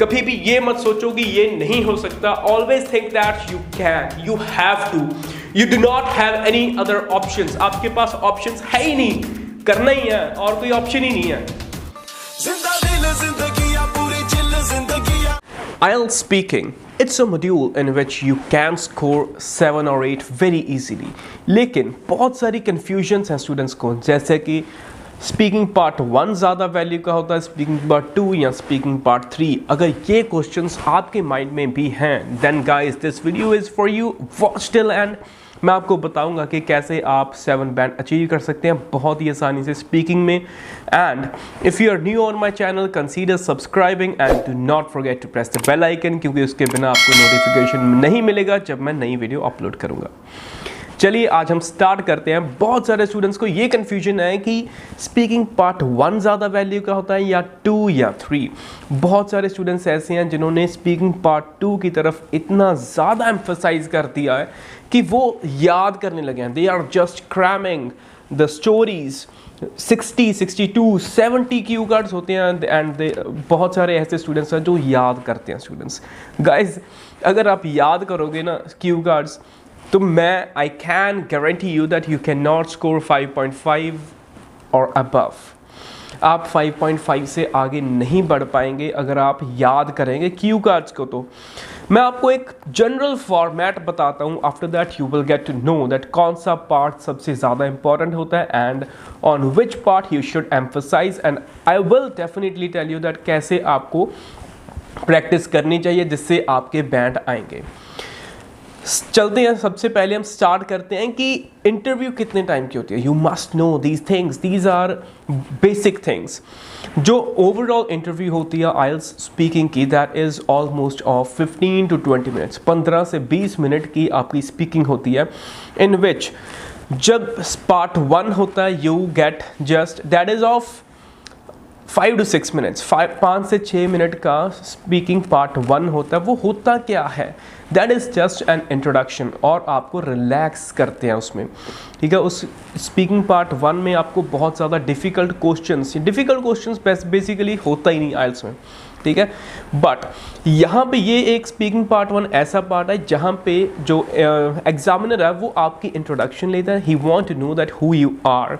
कभी भी ये मत सोचो कि ये नहीं हो सकता। Always think that you can, you have to, you do not have any other options. आपके पास ऑप्शंस है ही नहीं, करना ही है और कोई ऑप्शन ही नहीं है। IELTS speaking, it's a module in which you can score 7 or 8 very easily. लेकिन बहुत सारी confusions हैं students को, जैसे कि स्पीकिंग पार्ट 1 ज़्यादा वैल्यू का होता है, स्पीकिंग पार्ट 2 या स्पीकिंग पार्ट 3। अगर ये क्वेश्चंस आपके माइंड में भी हैं, then guys this video is for you, watch till end. मैं आपको बताऊंगा कि कैसे आप 7 बैंड अचीव कर सकते हैं बहुत ही आसानी से स्पीकिंग में। And if you are new on my channel, consider subscribing and do not forget to press the bell icon, क्योंकि उसके बिना आपको नोटिफिकेशन नहीं मिलेगा जब मैं नई वीडियो अपलोड करूंगा। चलिए आज हम स्टार्ट करते हैं। बहुत सारे स्टूडेंट्स को ये कन्फ्यूजन है कि स्पीकिंग पार्ट 1 ज़्यादा वैल्यू का होता है या 2 या 3। बहुत सारे स्टूडेंट्स ऐसे हैं जिन्होंने स्पीकिंग पार्ट 2 की तरफ इतना ज़्यादा एम्फसाइज कर दिया है कि वो याद करने लगे हैं। They are just cramming the stories. 60, 62, 70 Q cards होते हैं एंड बहुत सारे ऐसे स्टूडेंट्स हैं जो याद करते हैं। स्टूडेंट्स गाइज, अगर आप याद करोगे ना क्यू कार्ड्स, तो मैं I can guarantee you that you can not score 5.5 और अबव। आप 5.5 से आगे नहीं बढ़ पाएंगे अगर आप याद करेंगे क्यू कार्ड्स को। तो मैं आपको एक जनरल फॉर्मेट बताता हूँ, after that you will get to know that कौन सा पार्ट सबसे ज़्यादा इंपॉर्टेंट होता है and on which part you should emphasise. And I will definitely tell you that कैसे आपको प्रैक्टिस करनी चाहिए जिससे आपके बैंड आएंगे। चलते हैं, सबसे पहले हम स्टार्ट करते हैं कि इंटरव्यू कितने टाइम की होती है। You must know these things, these are basic things. जो ओवरऑल इंटरव्यू होती है आइल्स स्पीकिंग की, that is almost of 15 to 20 minutes. 15 से 20 मिनट की आपकी स्पीकिंग होती है, इन विच जब पार्ट 1 होता है you get just that is of 5 to 6 minutes. 5 से 6 मिनट का स्पीकिंग पार्ट 1 होता है। वो होता क्या है, that is just an introduction, और आपको रिलैक्स करते हैं उसमें। ठीक है, उस स्पीकिंग पार्ट 1 में आपको बहुत ज़्यादा डिफ़िकल्ट क्वेश्चंस बेसिकली होता ही नहीं आइल्स में। ठीक है, बट यहाँ पे ये एक स्पीकिंग पार्ट 1 ऐसा पार्ट है जहाँ पे जो एग्जामिनर है वो आपकी इंट्रोडक्शन लेता है। He want to know that who you are,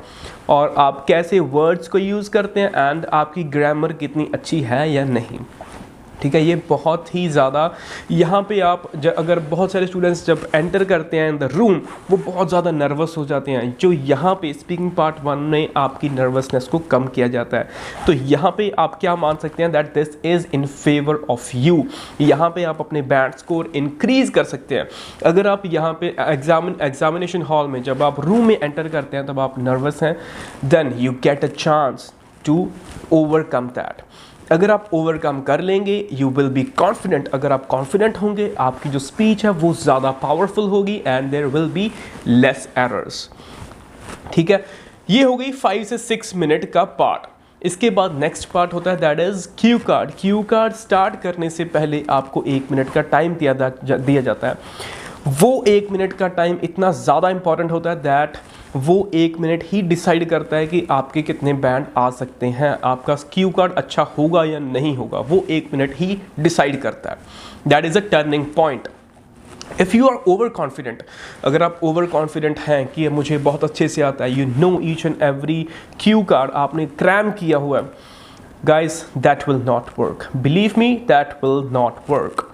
और आप कैसे वर्ड्स को यूज़ करते हैं एंड आपकी ग्रामर कितनी अच्छी है या नहीं। ठीक है, ये बहुत ही ज़्यादा यहाँ पे आप अगर बहुत सारे स्टूडेंट्स जब एंटर करते हैं इन द रूम, वो बहुत ज़्यादा नर्वस हो जाते हैं। जो यहाँ पे स्पीकिंग पार्ट 1 में आपकी नर्वसनेस को कम किया जाता है। तो यहाँ पे आप क्या मान सकते हैं, that this is in favour of you. यहाँ पे आप अपने बैंड स्कोर इंक्रीज़ कर सकते हैं। अगर आप यहाँ पे एग्जामिनेशन हॉल में जब आप रूम में एंटर करते हैं तब आप नर्वस हैं, then you get a chance to overcome that. अगर आप ओवरकम कर लेंगे, यू विल बी कॉन्फिडेंट। अगर आप कॉन्फिडेंट होंगे, आपकी जो स्पीच है वो ज़्यादा पावरफुल होगी and there will be less errors. ठीक है, ये हो गई 5 से 6 मिनट का पार्ट। इसके बाद नेक्स्ट पार्ट होता है that is Q card. Q card start करने से पहले आपको 1 मिनट का टाइम दिया जाता है। वो 1 मिनट का टाइम इतना ज़्यादा इंपॉर्टेंट होता है दैट वो 1 मिनट ही डिसाइड करता है कि आपके कितने बैंड आ सकते हैं, आपका क्यू कार्ड अच्छा होगा या नहीं होगा। वो 1 मिनट ही डिसाइड करता है। That is a turning point. If you are over confident, अगर आप ओवर कॉन्फिडेंट हैं कि मुझे बहुत अच्छे से आता है, you know each and every Q card, आपने क्रैम किया हुआ है, guys that will not work. Believe me, that will not work.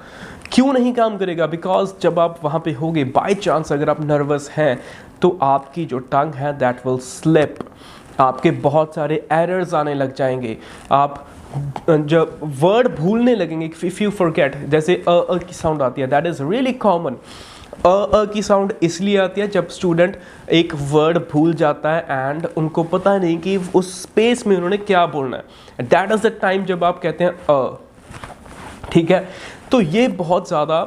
क्यों नहीं काम करेगा? बिकॉज जब आप वहाँ पे होगे, बाय चांस अगर आप नर्वस हैं तो आपकी जो टंग है दैट विल स्लिप, आपके बहुत सारे एरर्स आने लग जाएंगे, आप जब वर्ड भूलने लगेंगे। इफ़ यू फॉरगेट, जैसे अ की साउंड आती है, दैट इज़ रियली कॉमन। अ की साउंड इसलिए आती है जब स्टूडेंट एक वर्ड भूल जाता है एंड उनको पता नहीं कि उस स्पेस में उन्होंने क्या बोलना है। दैट इज़ द टाइम जब आप कहते हैं अ। ठीक है, तो ये बहुत ज़्यादा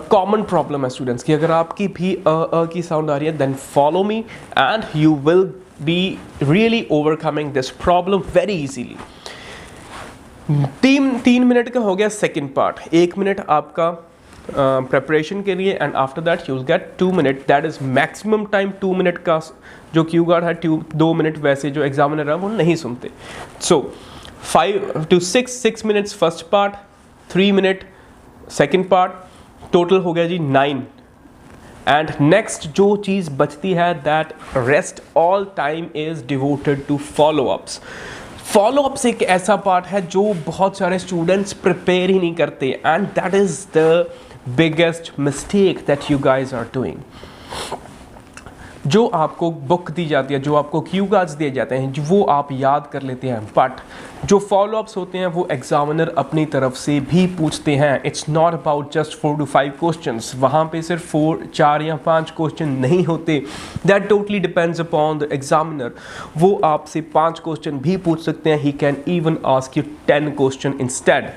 कॉमन प्रॉब्लम है स्टूडेंट्स की। अगर आपकी भी अ की साउंड आ रही है, then follow me and you will be really overcoming this problem very easily. 3 minute का हो गया सेकेंड पार्ट। 1 मिनट आपका प्रेपरेशन के लिए and after that you will get 2 minute, that is maximum time. 2 minute का जो क्यू कार्ड है, 2 minute वैसे जो एग्जामिनर है वो नहीं सुनते। सो 5 to 6 minutes first part, 3 minute second part, total हो गया जी 9। एंड नेक्स्ट जो चीज़ बचती है that rest all time is devoted to followups. Followups एक ऐसा पार्ट है जो बहुत सारे स्टूडेंट्स प्रिपेयर ही नहीं करते, and that is the biggest mistake that you guys are doing. जो आपको बुक दी जाती है, जो आपको क्यू कार्ड्स दिए जाते हैं, वो आप याद कर लेते हैं, बट जो फॉलोअप्स होते हैं वो एग्जामिनर अपनी तरफ से भी पूछते हैं। It's not about just 4 to 5 questions, वहाँ पे सिर्फ 4 या 5 क्वेश्चन नहीं होते। That totally depends upon the examiner. वो आपसे 5 क्वेश्चन भी पूछ सकते हैं, he can even ask you 10 question instead.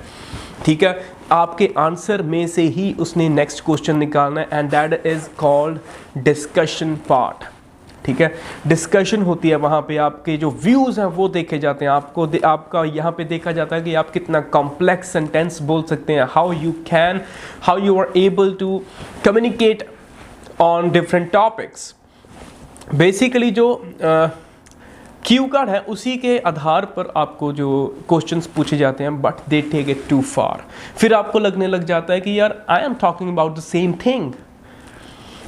ठीक है, आपके आंसर में से ही उसने नेक्स्ट क्वेश्चन निकालना है, and that is called discussion part. ठीक है, डिस्कशन होती है, वहाँ पे आपके जो व्यूज़ हैं वो देखे जाते हैं। आपका यहाँ पे देखा जाता है कि आप कितना कॉम्प्लेक्स सेंटेंस बोल सकते हैं, how you are able to communicate on different topics. Basically जो क्यू कार्ड है उसी के आधार पर आपको जो क्वेश्चंस पूछे जाते हैं, but they take it too far. फिर आपको लगने लग जाता है कि यार I am talking about the same thing.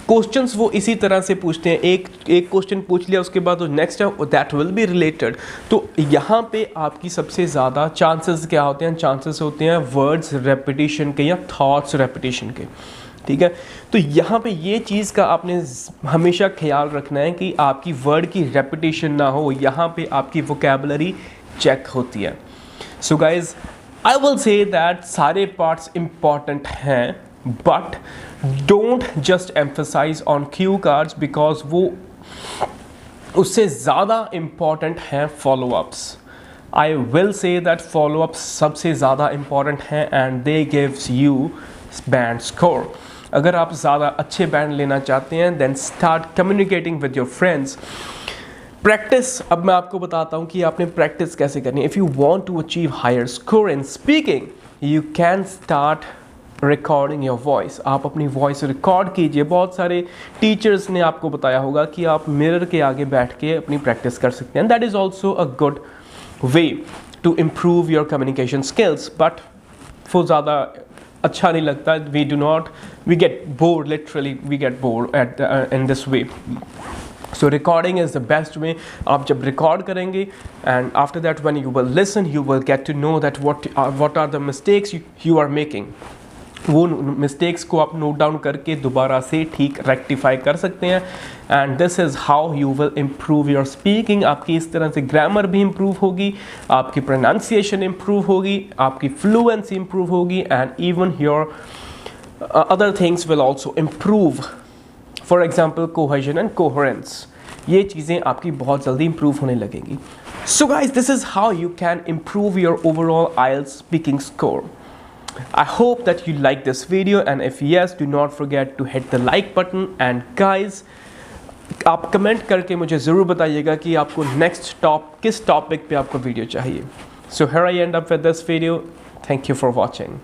Questions वो इसी तरह से पूछते हैं, एक क्वेश्चन पूछ लिया उसके बाद जो नेक्स्ट है दैट विल बी रिलेटेड। तो यहाँ पे आपकी सबसे ज़्यादा चांसेस क्या होते हैं? चांसेस होते हैं वर्ड्स रेपिटेशन के या थॉट्स रेपिटेशन के। ठीक है, तो यहाँ पे ये चीज़ का आपने हमेशा ख्याल रखना है कि आपकी वर्ड की रेपिटेशन ना हो, यहाँ पे आपकी वोकैबुलरी चेक होती है। So guys I will say that सारे पार्ट्स इम्पॉर्टेंट हैं, but don't just emphasise on Q cards because वो उससे ज़्यादा इम्पॉर्टेंट हैं followups. I will say that followups सबसे ज़्यादा इम्पॉर्टेंट हैं and they gives you band score. अगर आप ज़्यादा अच्छे बैंड लेना चाहते हैं then start communicating with your friends. Practice, अब मैं आपको बताता हूँ कि आपने प्रैक्टिस कैसे करनी है। If you want to achieve higher score in speaking you can start recording your voice. आप अपनी वॉइस रिकॉर्ड कीजिए। बहुत सारे टीचर्स ने आपको बताया होगा कि आप मिरर के आगे बैठ के अपनी प्रैक्टिस कर सकते हैं। That is also a good way to improve your communication skills, but वो ज़्यादा अच्छा नहीं लगता। We get bored, literally we get bored at in this way. So recording is the best way. आप जब रिकॉर्ड करेंगे and after that when you will listen you will get to know that what are the mistakes you are making. वो mistakes को आप note down करके दोबारा से ठीक रेक्टिफाई कर सकते हैं, and this is how you will improve your speaking. आपकी इस तरह से ग्रामर भी इम्प्रूव होगी, आपकी प्रोनाउंसिएशन इम्प्रूव होगी, आपकी फ्लुएंसी इम्प्रूव होगी, and even your other things will also improve. For example cohesion and coherence, ये चीज़ें आपकी बहुत जल्दी इम्प्रूव होने लगेंगी। So guys this is how you can improve your overall IELTS speaking score. I hope that you like this video, and if yes, do not forget to hit the like button. And guys, आप comment करके मुझे ज़रूर बताइएगा कि आपको next किस topic पे आपको वीडियो चाहिए. So here I end up with this video. Thank you for watching.